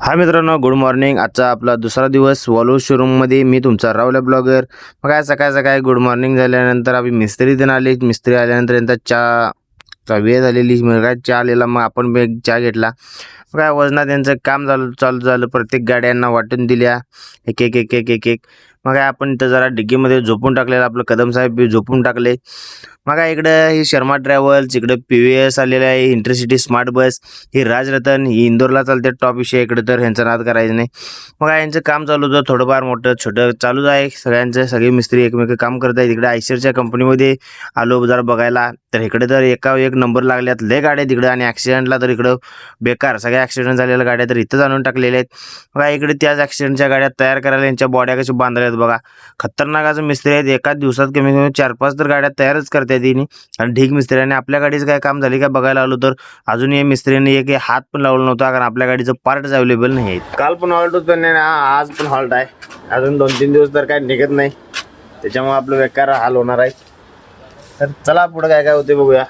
हाय मित्रांनो, good morning. आजचा आपला दुसरा दिवस वॉल्वो शोरूममध्ये. मी तुमचा राहुल ब्लॉगर. मग काय सकाळ सकाळी गुड मॉर्निंग झाल्यानंतर आम्ही मिस्त्री देऊन आले. मिस्त्री आल्यानंतर त्यांचा चहा वेळ झालेली, मग काय चहा आलेला, मग आपण बी एक चहा घेतला. मग काय वजनात त्यांचं काम चालू झालं. प्रत्येक गाड्यांना वाटून दिल्या एक एक एक एक एक एक. मग काय आपण इथं जरा डिग्गीमध्ये झोपून टाकलेलं, आपलं कदम साहेब बी झोपून टाकले. मग काय इकडं ही शर्मा ट्रॅव्हल्स, इकडं PVS आलेलं आहे, इंटरसिटी स्मार्ट बस, ही राजरतन, ही इंदोरला चालते. टॉप विषय इकडे तर ह्यांचा नाद करायचं नाही. मग काय यांचं काम चालू होतं, थोडंफार मोठं छोटं चालूच आहे. सगळे मिस्त्री एकमेक काम करत आहेत. इकडे आयशरच्या कंपनीमध्ये आलो जरा बघायला, तर इकडे तर एका एक नंबर लागल्यात लय गाड्या तिकडे. आणि ॲक्सिडेंटला तर इकडं बेकार सगळ्या ॲक्सिडेंट झालेल्या गाड्या तर इथंच आणून टाकलेल्या आहेत. बघा इकडे त्याच ॲक्सिडेंटच्या गाड्या तयार करायला यांच्या बॉड्या कशा बांधल्या आहेत बघा. खतरनाक असं मिस्त्री आहेत. एकाच दिवसात कमी कमी 4-5 तर गाड्या तयारच करतात तिने. आणि ढीग मिस्त्र्याने आपल्या गाडीचं काय काम झाली का बघायला आलो, तर अजून या मिस्त्रीने एक हात पण लावला नव्हता, कारण आपल्या गाडीचं पार्टच अवेलेबल नाही आहेत. काल पण हॉल्ट होतं नाही, आज पण हॉल्ट आहे. अजून 2-3 दिवस तर काय निघत नाही, त्याच्यामुळे आपलं बेकार हाल होणार आहे. तर चला पुढे काय काय होते बघूया.